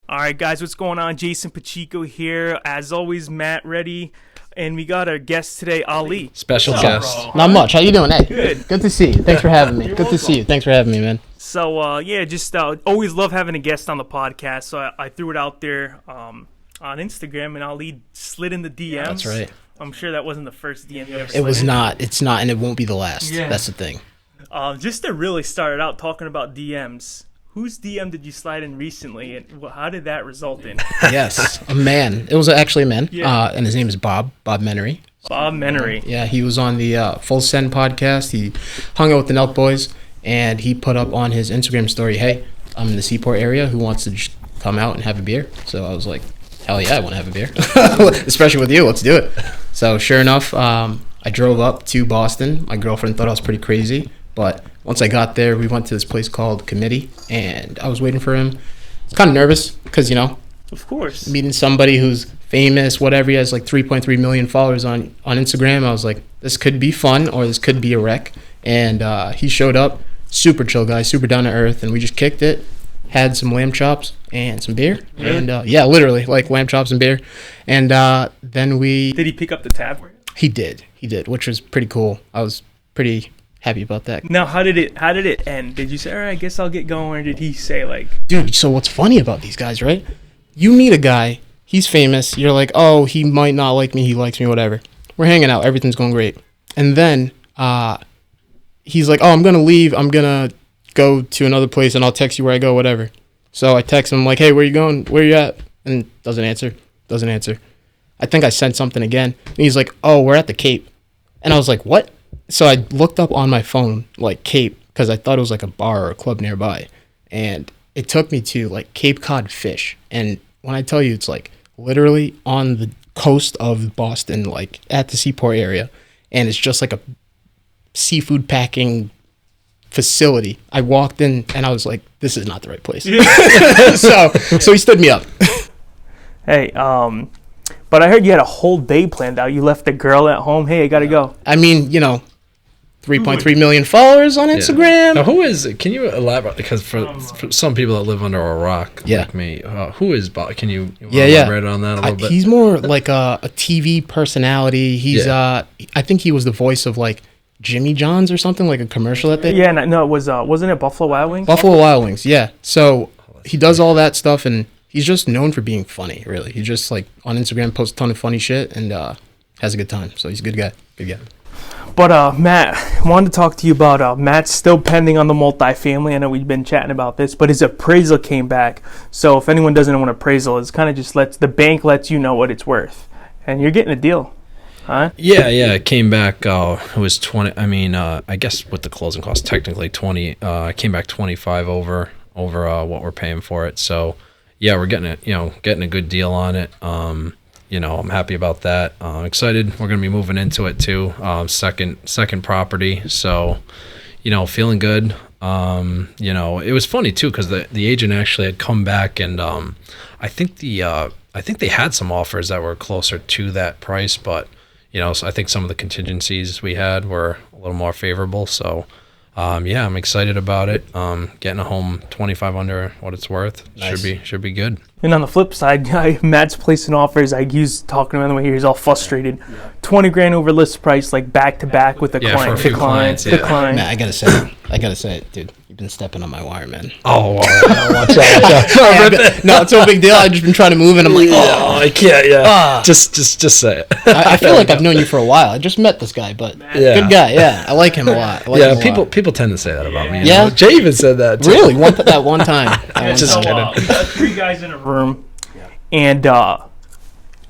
All right, guys, what's going on? Jason Pacheco here. As always, Matt ready. And we got our guest today, Ali. Special guest. Not much. How you doing? Hey, Good. Good to see you. Thanks for having me. Good to see you. Thanks for having me, man. So, just always love having a guest on the podcast. So I threw it out there on Instagram, and Ali slid in the DMs. Yeah, that's right. I'm sure that wasn't the first DM you ever It slid was in. not. It's not, and it won't be the last. Yeah. That's the thing. Just to really start it out talking about DMs, whose DM did you slide in recently, and how did that result in? Yes, a man. It was actually a man, Yeah. and his name is Bob Menery. Bob Menery. Yeah, he was on the Full Send podcast. He hung out with the Nelk Boys, and he put up on his Instagram story, "Hey, I'm in the Seaport area. Who wants to just come out and have a beer?" So I was like, "Hell yeah, I want to have a beer, especially with you. Let's do it." So sure enough, I drove up to Boston. My girlfriend thought I was pretty crazy, but once I got there, we went to this place called Committee, and I was waiting for him. I was kind of nervous because, Of course. meeting somebody who's famous, whatever. He has like 3.3 million followers on Instagram. I was like, this could be fun or this could be a wreck. And he showed up, super chill guy, super down to earth, and we just kicked it. Had some lamb chops and some beer. Really? And literally like lamb chops and beer. And then Did he pick up the tab? he did, which was pretty cool. I was pretty happy about that. Now, how did it end? Did you say, all right, I guess I'll get going? Or did he say, like... Dude, so what's funny about these guys, right? You meet a guy, he's famous, you're like, oh, he might not like me, he likes me, whatever. We're hanging out, everything's going great. And then he's like, oh, I'm going to leave, I'm going to go to another place and I'll text you where I go, whatever. So I text him like, hey, where you going? Where you at? And doesn't answer. I think I sent something again. And he's like, oh, we're at the Cape. And I was like, what? So I looked up on my phone, like Cape, because I thought it was like a bar or a club nearby. And it took me to like Cape Cod Fish. And when I tell you, it's like literally on the coast of Boston, like at the Seaport area. And it's just like a seafood packing facility. I walked in and I was like, this is not the right place. So he stood me up. Hey, but I heard you had a whole day planned out. You left the girl at home. Hey, I got to go. I mean, 3.3 million followers on Instagram. Now, who is? Can you elaborate? Because for some people that live under a rock, like me, who is Bob? Can you elaborate on that a little bit? He's more like a TV personality. He's I think he was the voice of like Jimmy John's or something, like a commercial that they. Yeah, no, it was wasn't it Buffalo Wild Wings? Buffalo Wild Wings, yeah. So he does all that stuff, and he's just known for being funny. Really, he just like on Instagram posts a ton of funny shit and has a good time. So he's a good guy. Good guy. But Matt, I wanted to talk to you about Matt's still pending on the multifamily. I know we've been chatting about this, but his appraisal came back. So if anyone doesn't know what appraisal is, kind of just the bank lets you know what it's worth, and you're getting a deal, huh? Yeah, it came back. It was 20. I mean, I guess with the closing cost, technically 20. Came back 25 over what we're paying for it. So yeah, we're getting it. Getting a good deal on it. I'm happy about that. Excited. We're going to be moving into it too. Second property. So, feeling good. It was funny too because the agent actually had come back and I think they had some offers that were closer to that price, but so I think some of the contingencies we had were a little more favorable. So, I'm excited about it. Getting a home 25 under what it's worth. Nice. Should be good. And on the flip side, Matt's placing offers. He was talking to him the way he's all frustrated. 20 grand over list price, like back to back with the client. For a few clients, yeah. Decline. Matt, I gotta say it, dude. You've been stepping on my wire, man. Oh, Watch out. No, it's no big deal. I've just been trying to move, and I'm like, I can't. Yeah, just say it. I feel like I've known you for a while. I just met this guy, but good guy. Yeah, I like him a lot. People tend to say that about me. Yeah? Jay even said that too. Really, that one time. Just kidding. We got 3 guys in a room, and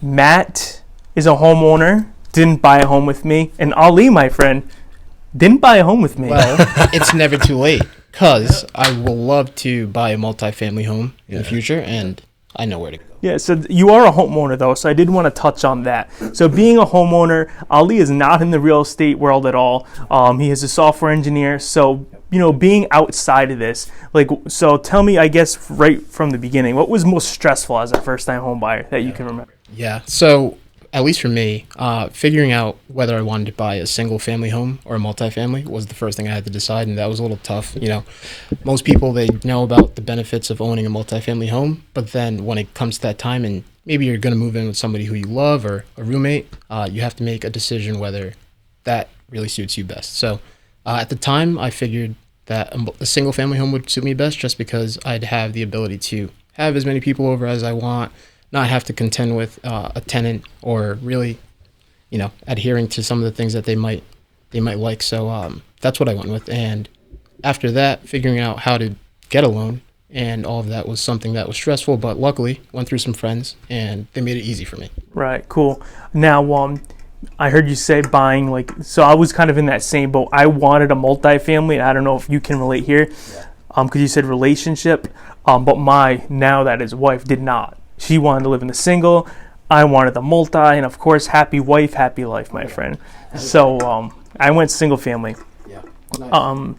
Matt is a homeowner. Didn't buy a home with me, and Ali, my friend, didn't buy a home with me. Well, it's never too late, because I will love to buy a multifamily home in the future, and I know where to go. Yeah, so you are a homeowner, though, so I did want to touch on that. So being a homeowner, Ali is not in the real estate world at all. He is a software engineer, so, being outside of this, so tell me, I guess, right from the beginning, what was most stressful as a first-time home buyer that you can remember? Yeah, so at least for me, figuring out whether I wanted to buy a single family home or a multifamily was the first thing I had to decide, and that was a little tough. Most people, they know about the benefits of owning a multifamily home, but then when it comes to that time and maybe you're going to move in with somebody who you love or a roommate, you have to make a decision whether that really suits you best. So at the time, I figured that a single family home would suit me best just because I'd have the ability to have as many people over as I want, not have to contend with a tenant or really, adhering to some of the things that they might like. So that's what I went with. And after that, figuring out how to get a loan and all of that was something that was stressful, but luckily went through some friends and they made it easy for me. Right, cool. Now, I heard you say buying, so I was kind of in that same boat. I wanted a multifamily. I don't know if you can relate here, because you said relationship, but now that his wife did not. She wanted to live in a single. I wanted the multi, and of course, happy wife, happy life, my friend. So I went single family. Yeah. Nice.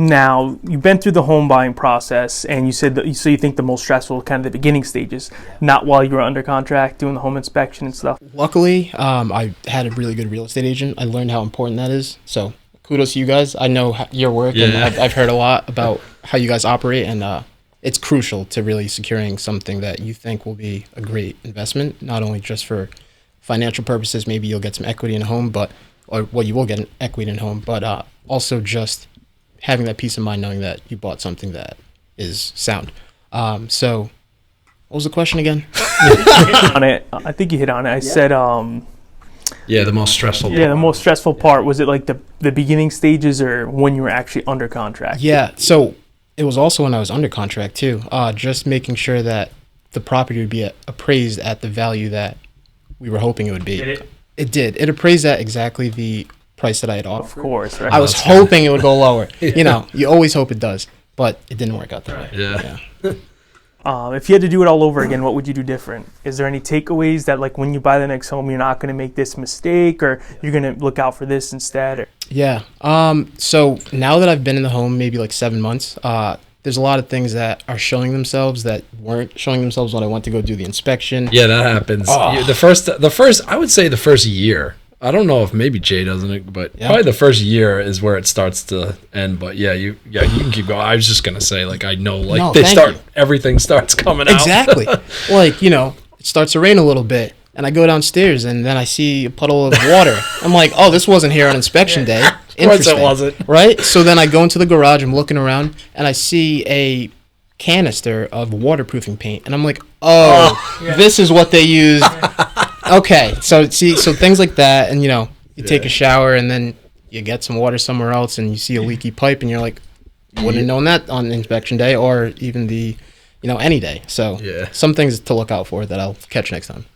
Now, you've been through the home buying process, and you said that you think the most stressful kind of the beginning stages, not while you were under contract doing the home inspection and stuff. Luckily, I had a really good real estate agent. I learned how important that is. So kudos to you guys. I know your work, and I've heard a lot about how you guys operate, and it's crucial to really securing something that you think will be a great investment, not only just for financial purposes, maybe you'll get some equity in a home, you will get an equity in a home, but also just having that peace of mind knowing that you bought something that is sound. So what was the question again? On it, I think you hit on it. I said, the most stressful part. Yeah, the most stressful part. Was it like the beginning stages or when you were actually under contract? Yeah, so it was also when I was under contract too, just making sure that the property would be appraised at the value that we were hoping it would be. Did it? It did. It appraised at exactly the price that I had offered. Of course, right? I was hoping it would go lower. You always hope it does, but it didn't work out that way. Yeah. If you had to do it all over again, what would you do different? Is there any takeaways that, like, when you buy the next home, you're not going to make this mistake, or you're going to look out for this instead? Yeah. So now that I've been in the home maybe like 7 months, there's a lot of things that are showing themselves that weren't showing themselves when I went to go do the inspection. Yeah, that happens. Oh. The first, I would say the first year. I don't know if maybe Jay doesn't, but probably the first year is where it starts to end. But you can keep going. I was just gonna say, I know, everything starts coming out. Exactly. It starts to rain a little bit, and I go downstairs, and then I see a puddle of water. I'm like, oh, this wasn't here on inspection day. Of course it wasn't. Right? So then I go into the garage, I'm looking around, and I see a canister of waterproofing paint, and I'm like, this is what they used. Okay, so things like that, and you take a shower, and then you get some water somewhere else, and you see a leaky pipe, and you're like, wouldn't have known that on inspection day, or even any day. So some things to look out for that I'll catch next time.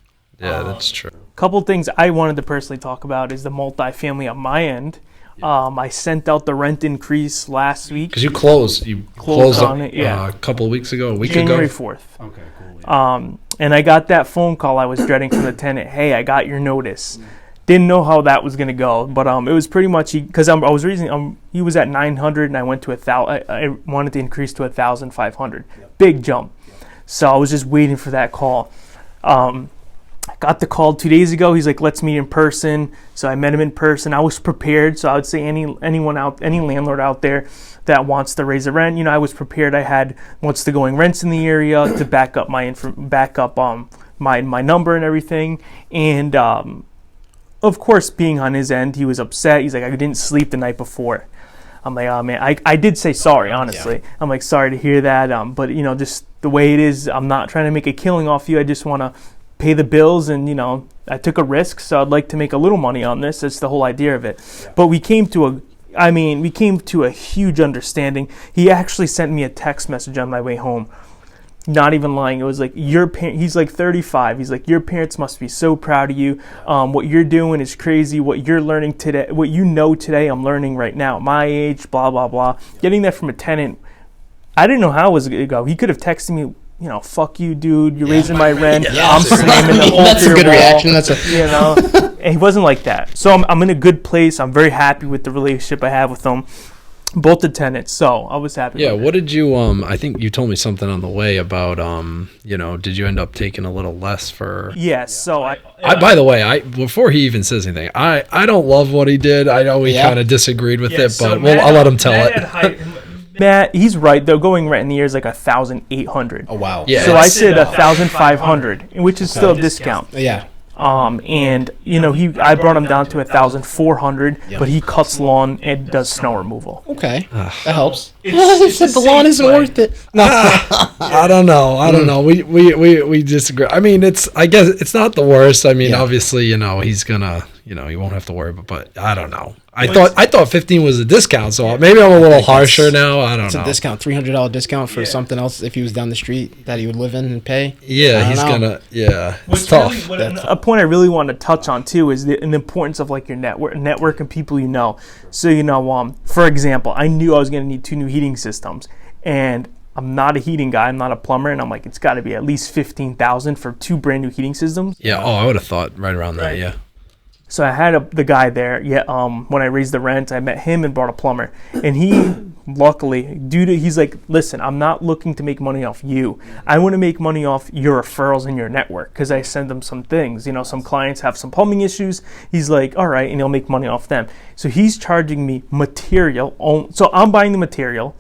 Yeah, that's true. Couple things I wanted to personally talk about is the multifamily on my end. I sent out the rent increase last week. Because you closed on it, a couple of weeks ago, a week January ago. 4th. Okay, cool. Yeah. And I got that phone call I was dreading from the tenant. Hey, I got your notice. Didn't know how that was gonna go, but it was pretty much because I was reasoning. He was at 900, and I went to 1,000. I wanted to increase to 1,500. Big jump. So I was just waiting for that call. I got the call 2 days ago. He's like, let's meet in person. So I met him in person. I was prepared. So I would say any landlord out there that wants to raise the rent, I was prepared. I had what's the going rents in the area to back up my number and everything. And of course, being on his end, he was upset. He's like, I didn't sleep the night before. I'm like, oh man, I did say sorry, honestly. Yeah. I'm like, sorry to hear that. But just the way it is, I'm not trying to make a killing off you. I just want to pay the bills, and I took a risk, so I'd like to make a little money on this. That's the whole idea of it. Yeah. But we came to a huge understanding. He actually sent me a text message on my way home. Not even lying. It was like, he's like 35. He's like, your parents must be so proud of you. What you're doing is crazy. What you're learning today, what you know today, I'm learning right now at my age, blah, blah, blah. Getting that from a tenant, I didn't know how it was going to go. He could have texted me, fuck you, dude. You're raising my rent. Yeah. I'm slamming the whole That's a good wall. reaction. And he wasn't like that. So I'm in a good place. I'm very happy with the relationship I have with him. both the tenants. So I was happy. Yeah, with what it. did you I think you told me something on the way about did you end up taking a little less for Yes. So by the way, before he even says anything, I don't love what he did. I know we kind of disagreed with it, but I'll let him tell it. Matt, he's right though. Going rent in the year is like 1,800. Oh wow. Yeah. So I said 1,500, which is still a discount. Yeah. And I brought him down to 1,400, but he cuts lawn and does snow removal. Okay. That helps. He said the lawn isn't worth it. No. I don't know. We disagree. I mean, I guess it's not the worst. I mean, obviously, he's gonna, he won't have to worry. But I don't know. I thought 15 was a discount, so maybe I'm a little harsher now. I don't know. It's a discount, $300 discount for something else if he was down the street that he would live in and pay. Yeah, he's gonna. Yeah, it's tough. A point I really want to touch on too is the importance of like your network and people you know. So for example, I knew I was gonna need 2 new heating systems, and I'm not a heating guy. I'm not a plumber, and I'm like, it's got to be at least $15,000 for 2 brand new heating systems. Yeah. Oh, I would have thought right around that. Yeah. So I had the guy there. Yeah. When I raised the rent, I met him and brought a plumber, and he, luckily, he's like, listen, I'm not looking to make money off you. I want to make money off your referrals and your network because I send them some things. Some clients have some plumbing issues. He's like, all right, and he'll make money off them. So he's charging me material. So I'm buying the material.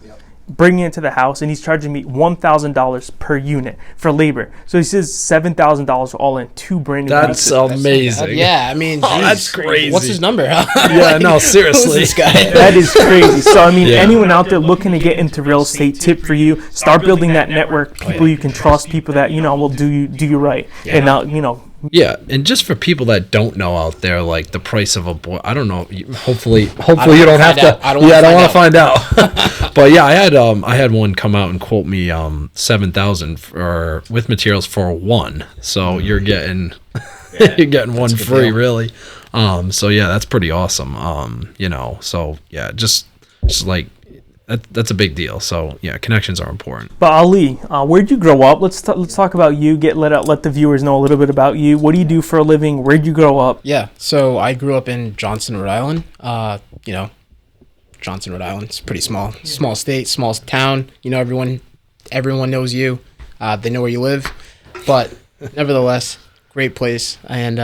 Bringing it to the house, and he's charging me $1,000 per unit for labor. So he says $7,000 all in 2 brand new. That's amazing. Yeah, I mean, that's crazy. What's his number? Yeah, no, seriously, Who's this guy? That is crazy. So I mean, anyone out there looking to get into real estate, tip for you: start building that network. People you can trust, people that will do you right, and Yeah, and just for people that don't know out there, like the price of a boy, I don't know. Hopefully you don't have to. I don't want to find out. But yeah, I had one come out and quote me $7,000 with materials for 1. So you're getting one free, really. So yeah, that's pretty awesome. So yeah, just like. That's a big deal. So yeah, connections are important. But Ali, where'd you grow up? Let's talk about you. Let the viewers know a little bit about you. What do you do for a living? Where'd you grow up? Yeah, so I grew up in Johnston, Rhode Island. Johnston, Rhode Island. It's pretty small state, small town. Everyone knows you. They know where you live. But nevertheless, great place. And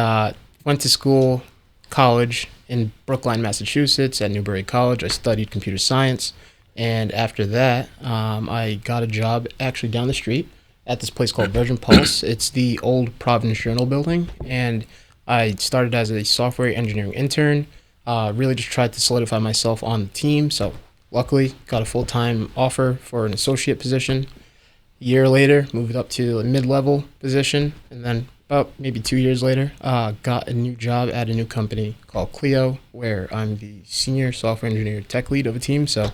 went to college in Brookline, Massachusetts at Newbury College. I studied computer science. And after that, I got a job actually down the street at this place called Virgin Pulse. It's the old Providence Journal building. And I started as a software engineering intern, really just tried to solidify myself on the team. So luckily, got a full-time offer for an associate position. A year later, moved up to a mid-level position. And then about maybe 2 years later, got a new job at a new company called Clio, where I'm the senior software engineer tech lead of a team. So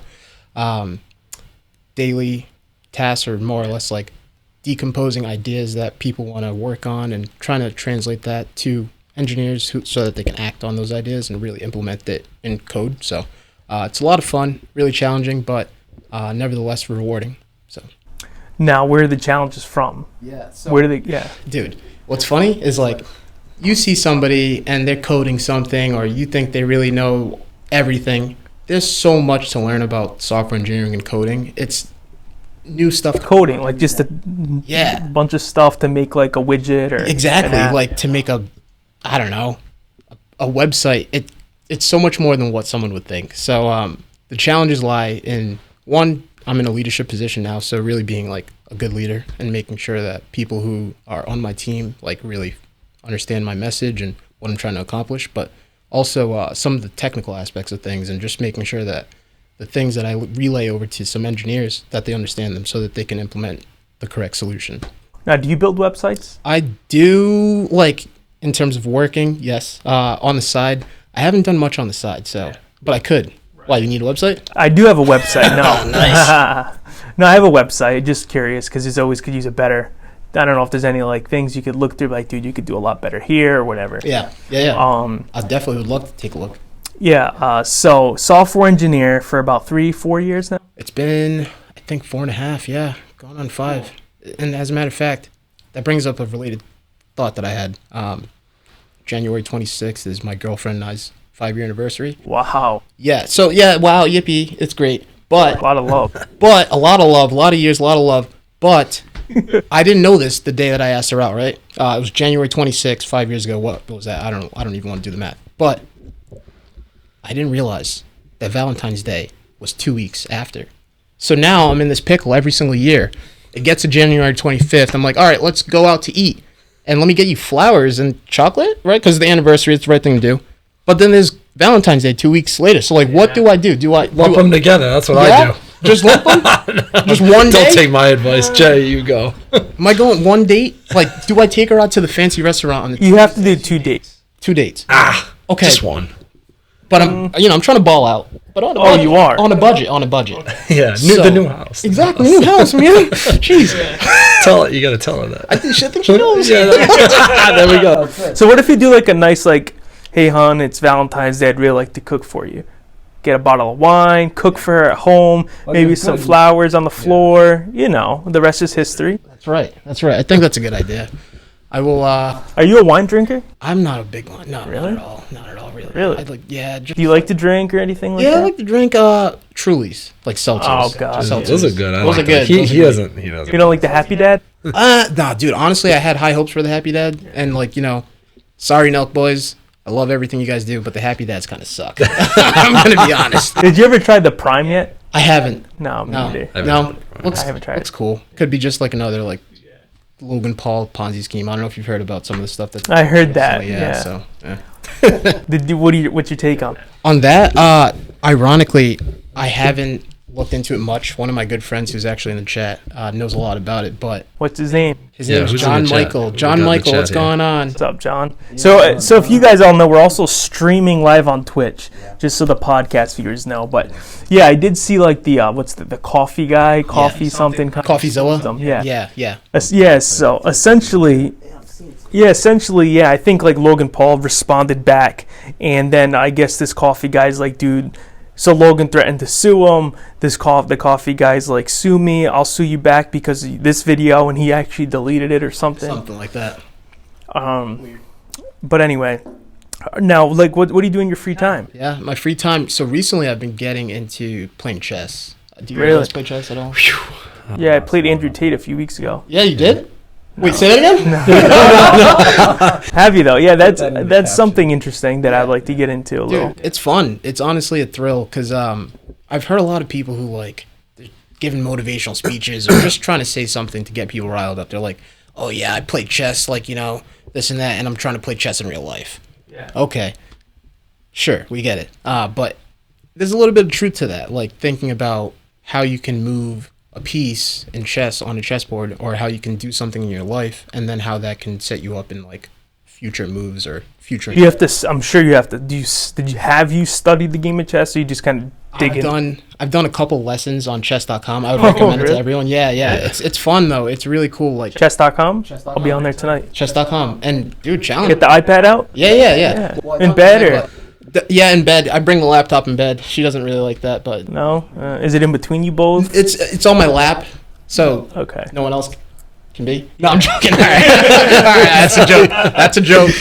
daily tasks are more or less like decomposing ideas that people want to work on and trying to translate that to engineers so that they can act on those ideas and really implement it in code. So it's a lot of fun, really challenging, but nevertheless rewarding. So now, where are the challenges from? Yeah. So where do they? Yeah, dude. What's funny is like you see somebody and they're coding something, or you think they really know everything. There's so much to learn about software engineering and coding. It's new stuff. Coding, like just a bunch of stuff to make like a widget or exactly like to make a website. It's so much more than what someone would think. So the challenges lie in one. I'm in a leadership position now, so really being like a good leader and making sure that people who are on my team like really understand my message and what I'm trying to accomplish, but also some of the technical aspects of things and just making sure that the things that I relay over to some engineers, that they understand them so that they can implement the correct solution. Now, do you build websites? I do, like, in terms of working, yes. On the side, I haven't done much on the side, but I could. Why, you need a website? I do have a website, no. Nice. No, I have a website, just curious, because it's always could use it better. I don't know if there's any like things you could look through, like, dude, you could do a lot better here or whatever. Yeah. I definitely would love to take a look. Yeah. So software engineer for about 3-4 years now. It's been, I think, 4.5. Yeah, going on 5. And as a matter of fact, that brings up a related thought that I had. January 26th is my girlfriend and I's 5-year anniversary. Wow. Yeah. So yeah, wow, yippee, it's great. But A lot of love. But a lot of love, a lot of years, a lot of love. But I didn't know this the day that I asked her out, right? It was January 26th, 5 years ago. What was that? I don't even want to do the math. But I didn't realize that Valentine's Day was 2 weeks after. So now I'm in this pickle every single year. It gets to January 25th. I'm like, all right, let's go out to eat. And let me get you flowers and chocolate, right? Because the anniversary, it's the right thing to do. But then there's Valentine's Day 2 weeks later. So, like, what do I do? Do I lump them together? That's what I do. Just lump them? Just one day? Don't take my advice, Jay. You go. Am I going one date? Like, do I take her out to the fancy restaurant on the You have to do 2 dates. 2 dates? Okay. Just one. But I'm trying to ball out. But on a Oh, budget, you are? on a budget. Yeah, the new house. Exactly, new house, man. Jeez. You gotta tell her that. I think she knows. Yeah, there we go. So what if you do like a nice like, hey hon, it's Valentine's Day. I'd really like to cook for you. Get a bottle of wine, cook for her at home, maybe some flowers on the floor. You know, the rest is history. That's right. I think that's a good idea. I will. Are you a wine drinker? I'm not a big one. No, Really? Not at all. Really. Really? I'd like. Yeah. Do you like to drink or anything like Yeah, that? I like to drink Trulies, like seltzers. Oh, God. Seltzers. Those are good. Those are good. He doesn't. He doesn't. You don't like the Happy Dad? Nah, dude. Honestly, I had high hopes for the Happy Dad, and like sorry, Nelk boys. I love everything you guys do, but the Happy Dads kind of suck. I'm gonna be honest. Did you ever try the Prime yet? I haven't. No, me No, neither. no. I haven't tried Looks it. cool. Could be just like another like Logan Paul Ponzi scheme. I don't know if you've heard about some of the stuff that. I heard that. So, Yeah. So. Yeah. What's your take on it? On that, ironically, I haven't looked into it much. One of my good friends who's actually in the chat knows a lot about it, but What's his name? his name's who's in John the chat? Michael. We John got the Michael, chat what's here. going on? What's up, John? So if you guys all know, we're also streaming live on Twitch, just so the podcast viewers know. But yeah, I did see like the what's the coffee guy, something. Coffeezilla? Yeah. Yeah. Yes. So essentially, I think like Logan Paul responded back, and then I guess this coffee guy's like, dude. So Logan threatened to sue him. The coffee guy's like, sue me. I'll sue you back because of this video, and he actually deleted it or something. Something like that. But anyway, now like what do you do in your free time? Yeah, my free time. So recently I've been getting into playing chess. Do you Really? guys play chess at all? Yeah, I played Andrew Tate a few weeks ago. Yeah, you did? Wait, say that again? Have you though? Yeah, that's something interesting that I'd like to get into a little. Dude, it's fun. It's honestly a thrill because I've heard a lot of people who like they're giving motivational speeches or just trying to say something to get people riled up. They're like, "Oh yeah, I play chess, like this and that, and I'm trying to play chess in real life." Yeah. Okay, sure, we get it. But there's a little bit of truth to that, like thinking about how you can move a piece in chess on a chessboard, or how you can do something in your life, and then how that can set you up in like future moves or future. You have to. I'm sure you have to. Have you studied the game of chess, or you just kind of dig in? I've done a couple lessons on chess.com. I would recommend it to really? everyone. Yeah. It's fun though. It's really cool. Like Chess.com. I'll be on there tonight. chess.com. And dude, challenge. Get the iPad out. Yeah. In bed or Yeah, in bed. I bring the laptop in bed. She doesn't really like that, but no? Is it in between you both? it's on my lap, so Okay. no one else can be. No, I'm joking. All right, that's a joke. That's a joke.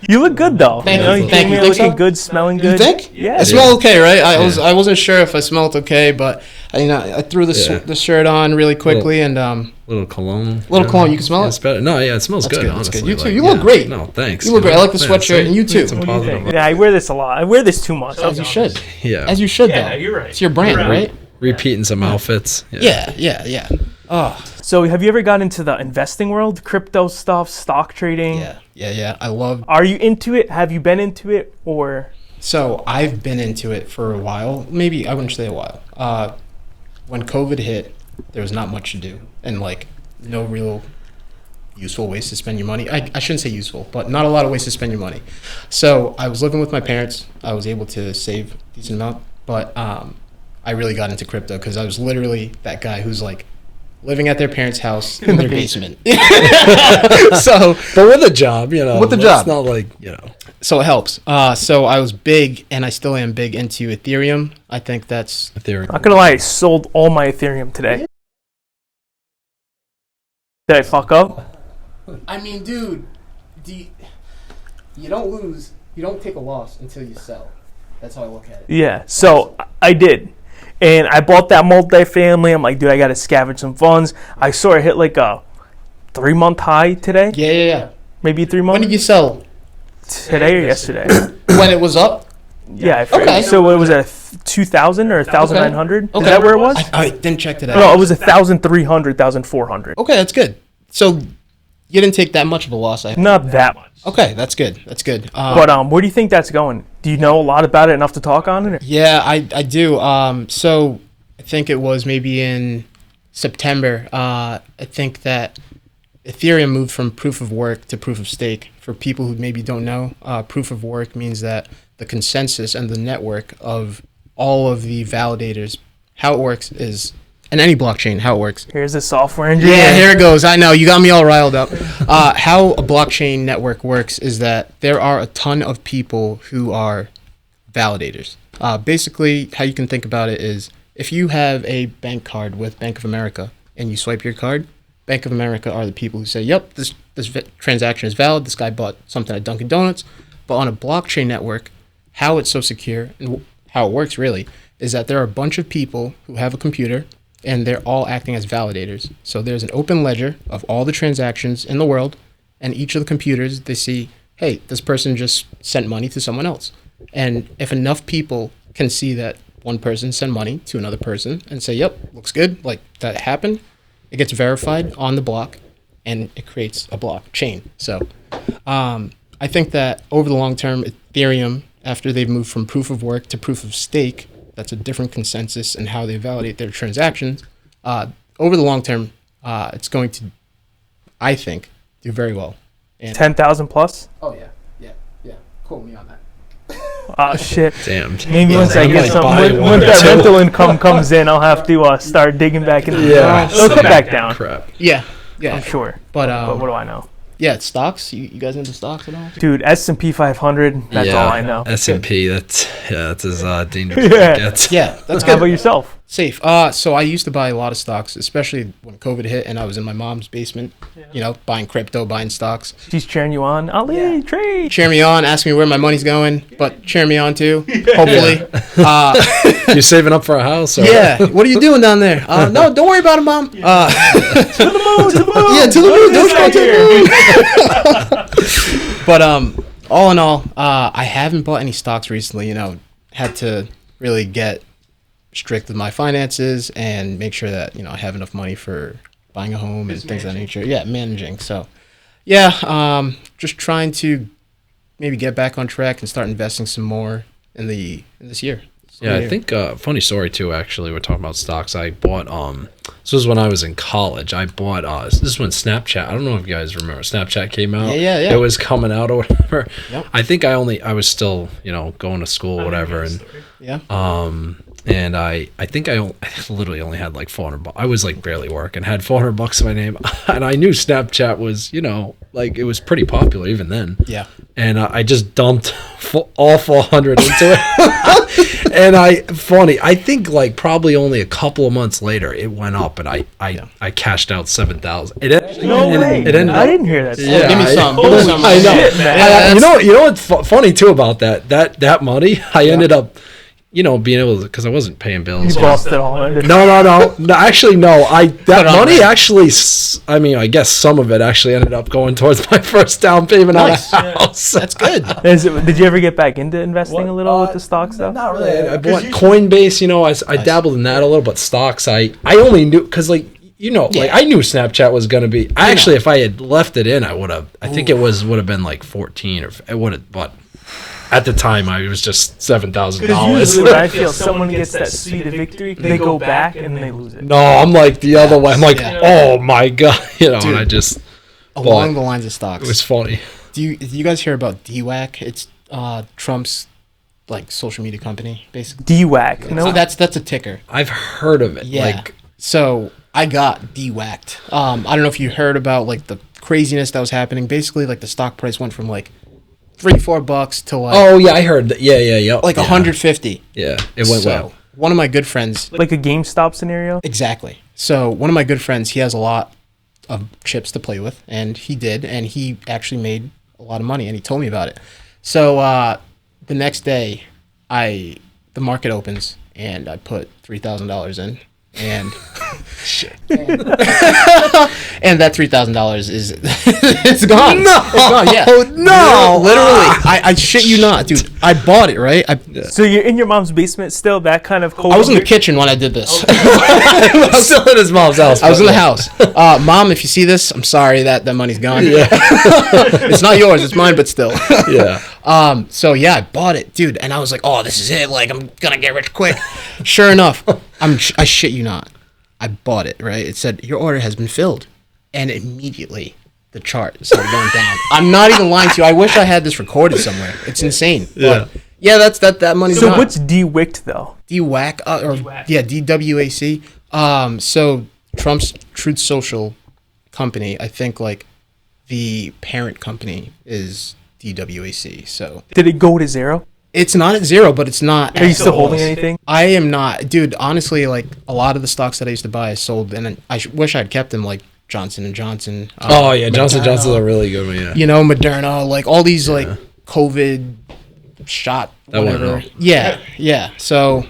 You look good though. Thank you. You Thank came you. here Think looking so? good, smelling You good. think? Yeah. I smell okay, right? I wasn't sure if I smelled okay, but I threw the shirt on really quickly and Little cologne. Little cologne. You can smell it. It's better. No, yeah, it smells That's good. good, that's Honestly, good. You too. Like, You look great. No, thanks. You look great. I like the Yeah, sweatshirt, see? and you too. Need some What do you positive think? vibes. Yeah, I wear this a lot. I wear this too much. As you should. Yeah. As you should, though. Yeah, you're right. It's your brand, You're right? Repeating some outfits. Yeah. Oh, So, have you ever got into the investing world, crypto stuff, stock trading? yeah. I love. Are you into it? Have you been into it, or? So I've been into it for a while. Maybe I wouldn't say a while. When COVID hit, there was not much to do, and like no real useful ways to spend your money. I shouldn't say useful, but not a lot of ways to spend your money. So I was living with my parents. I was able to save a decent amount, but I really got into crypto because I was literally that guy who's like living at their parents' house in their basement. So, But with a job, With a it's job. not like, so it helps. So I was big, and I still am big into Ethereum. I think that's Ethereum. Not gonna lie, I sold all my Ethereum today. Did I fuck up? I mean, dude, you don't lose You don't take a loss until you sell. That's how I look at it. Yeah, so I did. And I bought that multifamily. I'm like, dude, I got to scavenge some funds. I saw it hit like a 3-month high today. Yeah. Maybe 3 months. When did you sell? Today or yesterday? When it was up? Yeah, I forget. Okay. So it was at 2,000 or 1,900? Okay. Is that where it was? I didn't check today. No, it was 1,300, 1,400. Okay, that's good. So you didn't take that much of a loss. Not that much. Okay, that's good. That's good. But where do you think that's going? Do you know a lot about it, enough to talk on it? Yeah, I do. So I think it was maybe in September. I think that Ethereum moved from proof of work to proof of stake. For people who maybe don't know, proof of work means that the consensus and the network of all of the validators, how it works is, in any blockchain, how it works. Here's the software engineer. Yeah, here it goes. I know, you got me all riled up. How a blockchain network works is that there are a ton of people who are validators. Basically, how you can think about it is, if you have a bank card with Bank of America and you swipe your card, Bank of America are the people who say, yep, this transaction is valid, this guy bought something at Dunkin' Donuts. But on a blockchain network, how it's so secure and how it works really is that there are a bunch of people who have a computer and they're all acting as validators. So there's an open ledger of all the transactions in the world, and each of the computers, they see, hey, this person just sent money to someone else. And if enough people can see that one person sent money to another person and say, yep, looks good, like that happened, it gets verified on the block and it creates a blockchain. So I think that over the long term, Ethereum, after they've moved from proof of work to proof of stake, that's a different consensus in how they validate their transactions. Over the long term, it's going to, I think, do very well. And 10,000 plus? Oh, yeah. Quote me on that. Oh, shit. Damn. Maybe once I get some, when that rental income comes in, I'll have to start digging back into the It'll come back down. Crap. Yeah. I'm sure. But what do I know? Yeah, it's stocks. You guys into stocks at all? Dude, S&P 500, that's all I know. S&P, that's as dangerous as it gets. Yeah, that's How good. about yourself? Safe. So I used to buy a lot of stocks, especially when COVID hit and I was in my mom's basement, buying crypto, buying stocks. She's cheering you on. Ali, trade. Cheer me on, ask me where my money's going, but cheer me on too, hopefully. You saving up for a house? Or? Yeah. What are you doing down there? No, don't worry about it, Mom. To the moon. Yeah, to the moon. Don't go to the moon. But all in all, I haven't bought any stocks recently. Had to really get strict with my finances and make sure that I have enough money for buying a home and things of that nature. Yeah, managing. So, yeah, just trying to maybe get back on track and start investing some more in this year. Yeah, I think funny story too. Actually, we're talking about stocks. I bought this was when I was in college. I bought this is when Snapchat. I don't know if you guys remember Snapchat came out. Yeah. It was coming out or whatever. Yep. I think I was still going to school or whatever, and Yeah. and I think I literally only had like $400. I was like barely working, had $400 in my name, and I knew Snapchat was like it was pretty popular even then. Yeah. And I just dumped all 400 into it. And I think like probably only a couple of months later it went up, and I cashed out 7,000. No way. I didn't hear that. Yeah, Give me some. Give me some. I know. Shit, man. You know what's funny too about that money? I ended up being able to, because I wasn't paying bills. You lost it all. No. Actually, no. That money actually, I guess some of it actually ended up going towards my first down payment on a house. That's good. Did you ever get back into investing a little with the stock stuff? Not really. I bought Coinbase. I dabbled in that a little, but stocks, I only knew because like I knew Snapchat was gonna be. Actually, if I had left it in, I would have. I think it would have been like 14 or it would have, but. At the time, I was just $7,000. Usually when I feel someone gets that sweet of victory, they go back and they lose it. No, I'm like the other way. I'm like, oh my god, and I just Along the lines of stocks. It was funny. Do you guys hear about DWAC? It's Trump's like social media company, basically. DWAC. So that's a ticker. I've heard of it. Yeah. Like, so I got DWAC'd. I don't know if you heard about like the craziness that was happening. Basically, like the stock price went from like $3-4 to like oh yeah, I heard that. Yeah. like 150. Yeah, it went well. One of my good friends, like a GameStop scenario. exactly. So one of my good friends, he has a lot of chips to play with, and he did, and he actually made a lot of money, and he told me about it. So the next day, the market opens and I put $3,000 in, and and that $3,000 is it's gone. No, it's gone. Yeah, no, literally. I shit you not, dude. I bought it, right? So you're in your mom's basement still? That kind of cold. I was in the kitchen when I did this. Still in his mom's house. I was in the house. Mom, if you see this, I'm sorry that money's gone. Yeah. It's not yours, it's mine, but still. Yeah. So yeah, I bought it, dude, and I was like, oh, this is it. Like, I'm gonna get rich quick. Sure enough, I shit you not. I bought it, right? It said, your order has been filled. And immediately, the chart started going down. I'm not even lying to you. I wish I had this recorded somewhere. It's insane. Yeah. But yeah, that money's So gone. what's DWICT though? DWAC, yeah, DWAC. So Trump's Truth Social company, I think, like, the parent company is DWAC. So Did it go to zero? it's not at zero, but it's not. Are you still holding anything? I am not, dude. Honestly, like, a lot of the stocks that I used to buy, I sold, and I wish I'd kept them, like Johnson and Johnson. Oh yeah, Johnson Johnson's a really good one. Yeah. You know, Moderna, like all these like COVID shot, whatever. Yeah. So,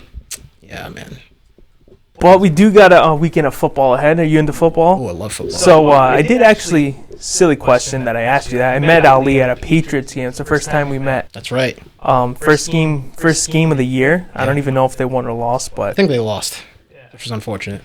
yeah, man. Well, we do got a weekend of football ahead. Are you into football? Oh, I love football. So I did actually, silly question that I asked you that. I met Ali at a Patriots game. It's the first time we met. That's right. First game of the year. I don't even know if they won or lost, I but think they lost, which is unfortunate.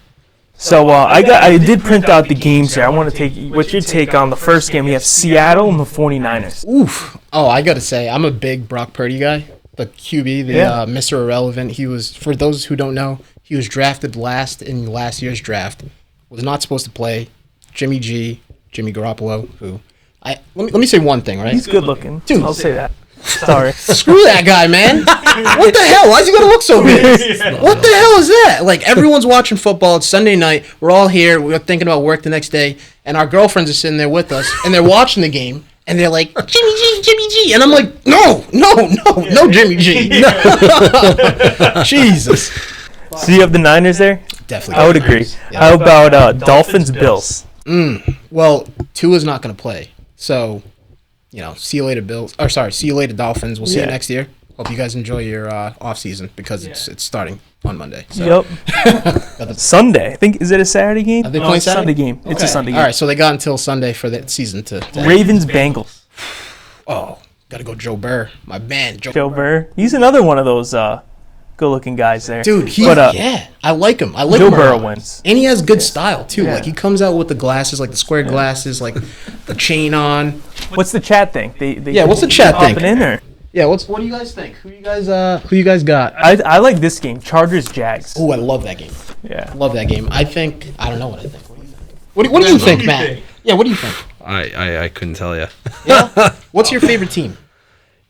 so I did print out the games here. I want to take what's your take on the first game. We have Seattle and the 49ers. Oof. Oh, I gotta say, I'm a big Brock Purdy guy. The QB, Mr. Irrelevant. He was, for those who don't know, he was drafted last in last year's draft. Was not supposed to play. Jimmy Garoppolo, who let me say one thing, right? He's good looking. Dude. I'll say that. Sorry. Screw that guy, man. What the hell? Why's he gonna look so big? What the hell is that? Like, everyone's watching football. It's Sunday night. We're all here. We're thinking about work the next day, and our girlfriends are sitting there with us, and they're watching the game, and they're like, Jimmy G, and I'm like, no, Jimmy G. No. Jesus. So you have the Niners there? Definitely. I would agree. Yeah. How about Dolphins Bills? Well, Tua's not gonna play, so, you know, see you later, Bills. Or sorry, see you later, Dolphins. We'll see you next year. Hope you guys enjoy your off season, because it's starting on Monday. So. Yep. Sunday. I think, is it a Saturday game? Are they playing it's a Saturday? Sunday game. It's a Sunday game. All right, so they got until Sunday for that season to Ravens Bengals. Oh, gotta go Joe Burr, my man, Joe Burr. He's another one of those good-looking guys there. Dude, I like him. I like Joe him. Burrow wins. And he has good style too. Yeah. Like, he comes out with the glasses, like the square glasses, like the chain on. What's the chat thing? What's the chat thing? Popping in or? Yeah, what do you guys think? Who you guys got? I like this game. Chargers Jags. Oh, I love that game. Yeah. Love that game. I don't know what I think. What do you think, Matt? Yeah, what do you think? I couldn't tell you. Yeah. What's your favorite team?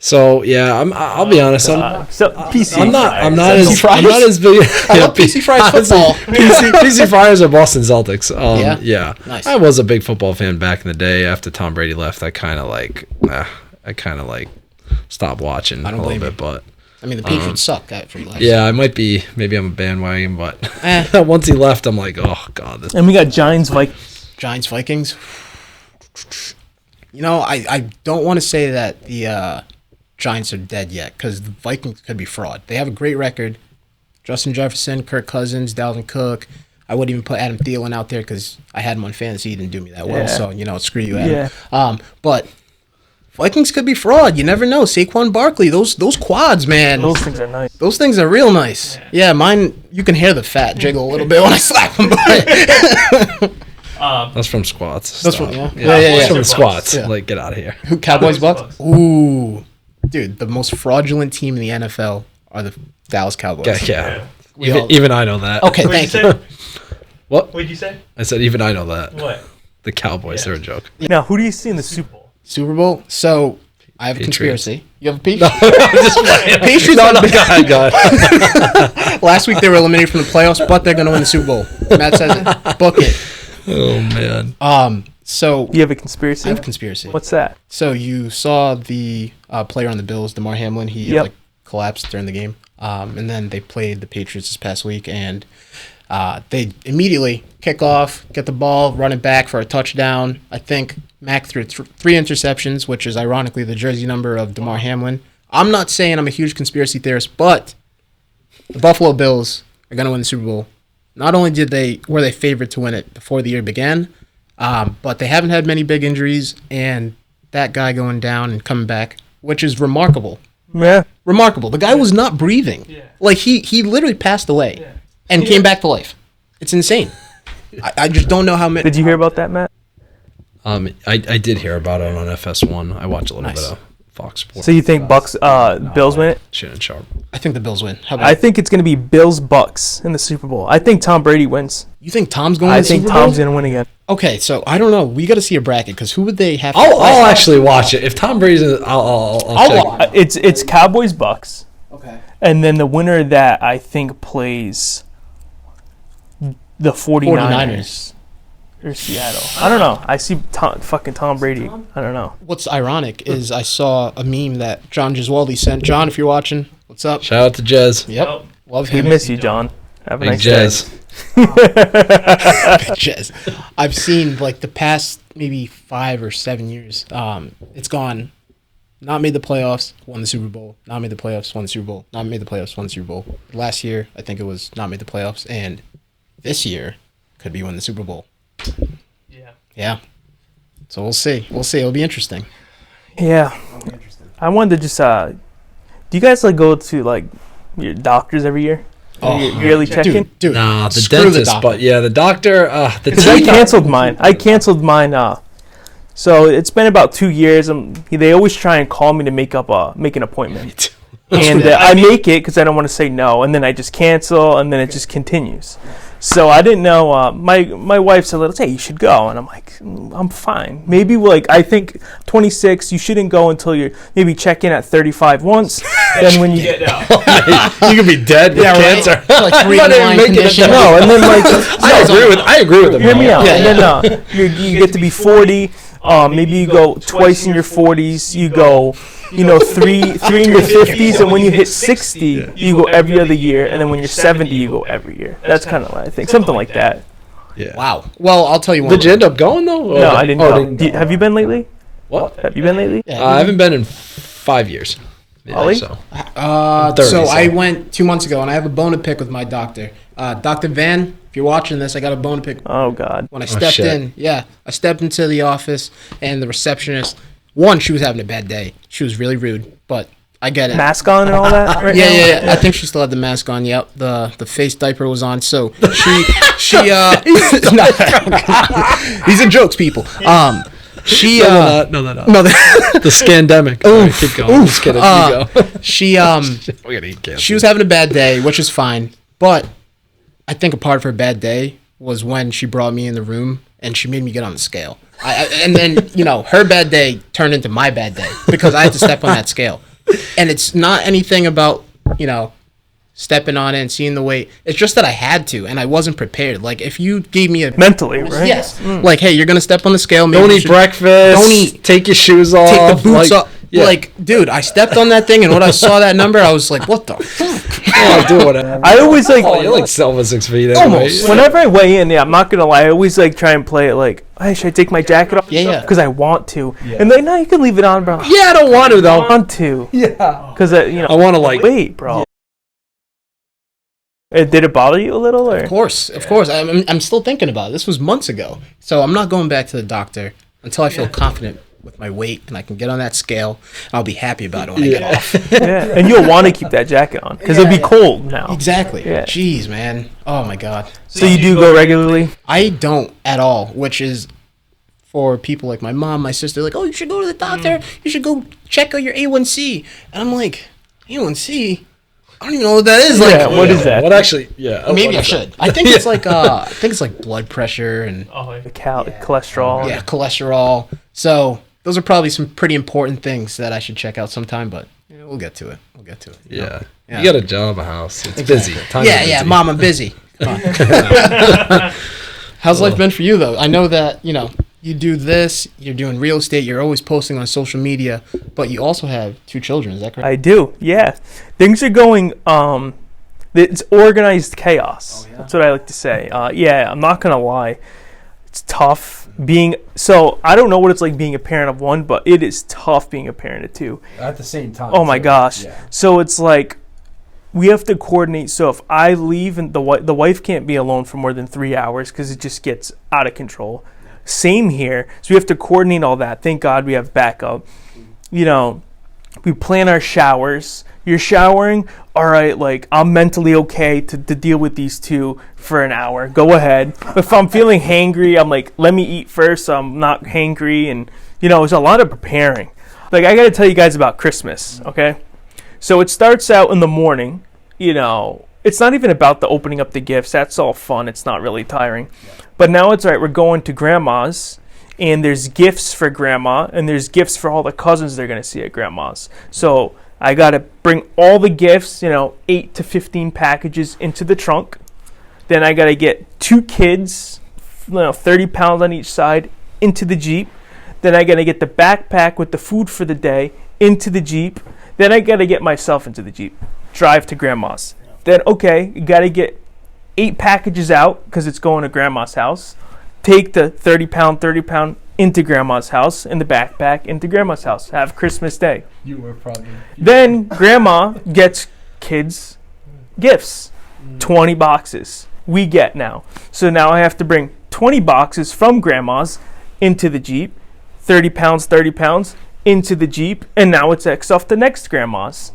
So yeah, I'll be honest. PC. I'm not Fries? as big. I love PC Fries football. PC Friars are Boston Celtics. Yeah. Nice. I was a big football fan back in the day. After Tom Brady left, I kind of stopped watching a little bit. But I mean, the Patriots suck at free life. yeah, maybe I'm a bandwagon, but once he left, I'm like, oh god. And we got Giants Vikings. You know, I don't want to say that the Giants are dead yet, because the Vikings could be fraud. They have a great record. Justin Jefferson, Kirk Cousins, Dalvin Cook. I wouldn't even put Adam Thielen out there because I had him on fantasy. He didn't do me that well. Yeah. So, you know, screw you, Adam. Yeah. But Vikings could be fraud. You never know. Saquon Barkley, those quads, man. Those things are nice. Those things are real nice. Yeah, mine, you can hear the fat jiggle a little bit when I slap them. That's from squats. That's Stop. from, yeah. That's from the squats. Yeah. Like, get out of here. Who, Cowboys, Bucks? Ooh. Dude, the most fraudulent team in the NFL are the Dallas Cowboys. Yeah. Even I know that. Okay, thank you. What? What'd you say? I said even I know that. What? The Cowboys are a joke. Now, who do you see in the Super Bowl? Super Bowl? So, I have a Patriots. conspiracy. You have a peach? Patriots. No, God. Last week they were eliminated from the playoffs, but they're going to win the Super Bowl. Matt says it. Book it. Oh, man. So, You have a conspiracy? I have a conspiracy. What's that? So, you saw the player on the Bills, DeMar Hamlin. He Yep. collapsed during the game. And then they played the Patriots this past week, and They immediately kick off, get the ball, run it back for a touchdown. I think Mac threw 3 interceptions, which is ironically the jersey number of DeMar Hamlin. I'm not saying I'm a huge conspiracy theorist, but the Buffalo Bills are going to win the Super Bowl. Not only were they favored to win it before the year began, but they haven't had many big injuries, and that guy going down and coming back, which is remarkable. Yeah. Remarkable. The guy was not breathing. Yeah. Like, he literally passed away and came back to life. It's insane. I just don't know how many. Did you hear about that, Matt? I did hear about it on FS1. I watch a little Nice. bit of Fox Sports. So you think Bills win it? Shannon Sharp. I think the Bills win. How about I think it's going to be Bills-Bucks in the Super Bowl. I think Tom Brady wins. you? Think Tom's going to I the think Super Tom's Bowl? going to win again. Okay, so I don't know. We got to see a bracket because who would they have? To I'll actually watch it. If Tom Brady's in it, I'll check. watch. It's Cowboys-Bucks. Okay. And then the winner of that, I think, plays the 49ers. Or Seattle. I don't know. I see fucking Tom Brady. I don't know. What's ironic is I saw a meme that John Giswaldi sent. John, if you're watching, what's up? Shout out to Jez. Yep. Love We him. miss you, John. Have a Big nice Jez. Jez. I've seen like the past maybe 5 or 7 years. It's gone. Not made the playoffs, won the Super Bowl. Not made the playoffs, won the Super Bowl. Not made the playoffs, won the Super Bowl. Last year, I think it was not made the playoffs, and this year could be win the Super Bowl. Yeah. Yeah. So we'll see. We'll see. It'll be interesting. Yeah. I wanted to just do you guys like go to like your doctors every year? Your yearly check-in? Dude. Nah, the screw dentist, doctor. but yeah, the doctor. Because I canceled mine. So it's been about 2 years. They always try and call me to make an appointment. And I make it because I don't want to say no, and then I just cancel, and then it just continues. So I didn't know. My wife said, "Hey, you should go," and I'm like, "I'm fine. Maybe I think 26. You shouldn't go until you maybe check in at 35 once. Then when you get you could be dead with cancer. Like I'm not even making it. condition. no, and then I agree with him. hear me out. Yeah, And then you get to be 40. Maybe you go twice in your 40s. You go, three in your 50s, and when you hit 60, you go every other year, and then when you're 70, you go every year. That's kind of what I think, something like that. Yeah. Wow. Well, I'll tell you one. Did you end up going though? No, I didn't. Oh, Go. Have you been lately? What? Have you been lately? Yeah, I haven't been in 5 years. Yeah, Ollie? so. 30, so. I went 2 months ago, and I have a bone to pick with my doctor. Dr. Van, if you're watching this, I got a bone to pick. Oh God. When I stepped shit. I stepped into the office, and the receptionist, she was having a bad day. She was really rude, but I get it. Mask on and all that. Right now? Yeah. I think she still had the mask on. Yep, the face diaper was on. So she these are jokes, people. She No. no, The scandemic. Right, keep going. Just kidding. You go. she We gotta eat cancer. She was having a bad day, which is fine. But I think a part of her bad day was when she brought me in the room and she made me get on the scale. And then, her bad day turned into my bad day because I had to step on that scale. And it's not anything about, stepping on it and seeing the weight. It's just that I had to, and I wasn't prepared. Like, if you gave me a... Mentally, right? Yes. Like, hey, you're going to step on the scale. Maybe Don't you eat should breakfast. Don't eat. Take your shoes off. Take the boots off. Yeah. Like, dude, I stepped on that thing, and when I saw that number, I was like, what the fuck? I'll do whatever. I always like. Oh, you're like 6 feet. Almost. Whenever I weigh in, I'm not gonna lie. I always like try and play it like, hey, should I take my jacket off? Yeah. Because I want to. And no, you can leave it on, bro. Yeah, I don't want to I though. want to. Yeah. Because I want to like. wait, bro. Did it bother you a little, or? Of course. I'm still thinking about it. This was months ago. So I'm not going back to the doctor until I feel confident with my weight and I can get on that scale. I'll be happy about it when I get off. Yeah, and you'll want to keep that jacket on because it'll be cold now. Exactly. Yeah. Jeez, man. Oh, my God. So you do go regularly? I don't at all, which is for people like my mom, my sister, like, oh, you should go to the doctor. You should go check out your A1C. And I'm like, A1C? I don't even know what that is. Yeah, Like, what is that? What actually? Yeah. maybe I should. I think it's like blood pressure and The cholesterol. yeah, cholesterol. So those are probably some pretty important things that I should check out sometime. But we'll get to it. Yeah. Yeah. You got a job, a house. It's busy. Times are Yeah, busy. Mom, I'm busy. Come on. How's life been for you though? I know that you do this. You're doing real estate. You're always posting on social media, but you also have 2 children. Is that correct? I do. Yeah, things are going It's organized chaos. That's what I like to say. Yeah, I'm not gonna lie. It's tough I don't know what it's like being a parent of one, but it is tough being a parent of two. At the same time. Oh my gosh. Yeah. So it's like we have to coordinate. So if I leave and the wife can't be alone for more than 3 hours because it just gets out of control. Same here. So we have to coordinate all that. Thank God we have backup. You know, we plan our showers. You're showering? All right, like, I'm mentally okay to deal with these two for an hour. Go ahead. If I'm feeling hangry, I'm like, let me eat first so I'm not hangry. And, you know, there's a lot of preparing. Like, I got to tell you guys about Christmas, okay? So it starts out in the morning. You know, it's not even about the opening up the gifts. That's all fun. It's not really tiring. But now it's all right, we're going to grandma's. And there's gifts for grandma. And there's gifts for all the cousins they're going to see at grandma's. So I got to bring all the gifts, 8 to 15 packages into the trunk. Then I got to get 2 kids, 30 pounds on each side, into the Jeep. Then I got to get the backpack with the food for the day into the Jeep. Then I got to get myself into the Jeep, drive to grandma's. Then, okay, you got to get 8 packages out because it's going to grandma's house. Take the 30 pound into grandma's house in the backpack into grandma's house. Have Christmas Day. You were probably. Then grandma gets kids gifts. 20 boxes we get now. So now I have to bring 20 boxes from grandma's into the Jeep. 30 pounds into the Jeep. And now it's X off the next grandma's.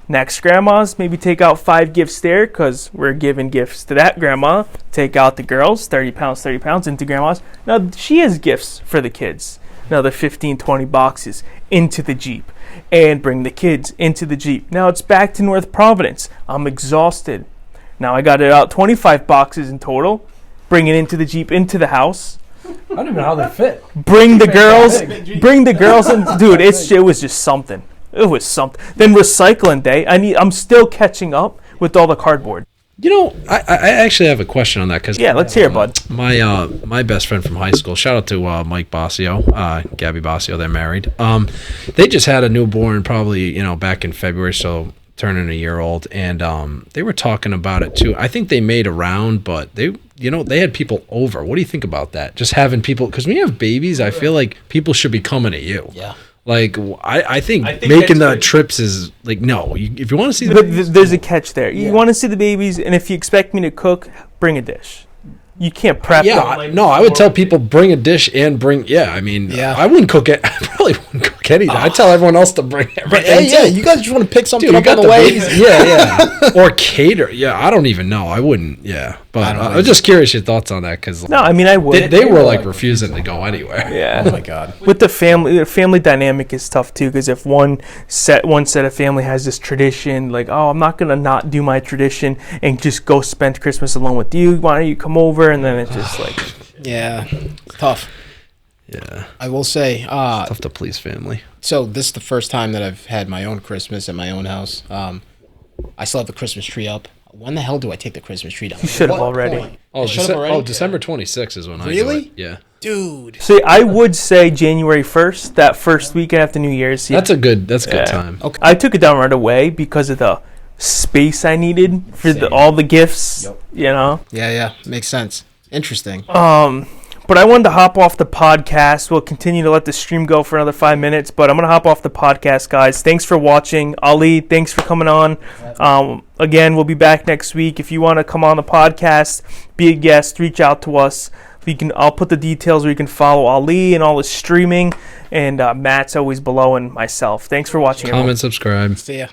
Next grandma's, maybe take out 5 gifts there because we're giving gifts to that grandma. Take out the girls, 30 pounds into grandma's. Now she has gifts for the kids. Another 15, 20 boxes into the Jeep. And bring the kids into the Jeep. Now it's back to North Providence. I'm exhausted. Now I got it out 25 boxes in total. Bring it into the Jeep, into the house. I don't even know how they fit. Bring the girls in. Dude, it was just something. It was something. Then recycling day. I'm still catching up with all the cardboard. I actually have a question on that because let's hear it, bud. My best friend from high school. Shout out to Mike Bossio, Gabby Bossio. They're married. They just had a newborn, probably back in February, so turning a year old, and they were talking about it too. I think they made a round, but they had people over. What do you think about that? Just having people, because when you have babies, I feel like people should be coming to you. Yeah. Like, I think making the trips is, like, no. If you want to see the babies, there's a catch there. You want to see the babies, and if you expect me to cook, bring a dish. You can't prep them. I would tell people bring a dish and bring, I wouldn't cook it. I probably wouldn't cook anything. I tell everyone else to bring everything. Yeah, you guys just want to pick something up on the way. Or cater. Yeah, I don't even know. I wouldn't, But I was just curious your thoughts on that. Cause, no, I mean, I would. They were, like, refusing to go anywhere. Yeah. Oh, my God. With the family dynamic is tough, too, because if one set of family has this tradition, like, oh, I'm not going to not do my tradition and just go spend Christmas alone with you. Why don't you come over? And then it's just like... Yeah, it's tough. Yeah. I will say... it's tough to please family. So this is the first time that I've had my own Christmas at my own house. I still have the Christmas tree up. When the hell do I take the Christmas tree down? You should have already. December 26th is when I do it. Really? Yeah. Dude. See, I would say January 1st, that first weekend after New Year's. Yeah. That's a good time. Okay. I took it down right away because of the space I needed for all the gifts, Yeah, makes sense. Interesting. But I wanted to hop off the podcast. We'll continue to let the stream go for another 5 minutes, but I'm going to hop off the podcast, guys. Thanks for watching. Ali, thanks for coming on. Again, we'll be back next week. If you want to come on the podcast, be a guest, reach out to us. I'll put the details where you can follow Ali and all the streaming, and Matt's always below, and myself. Thanks for watching. Comment, subscribe. See ya.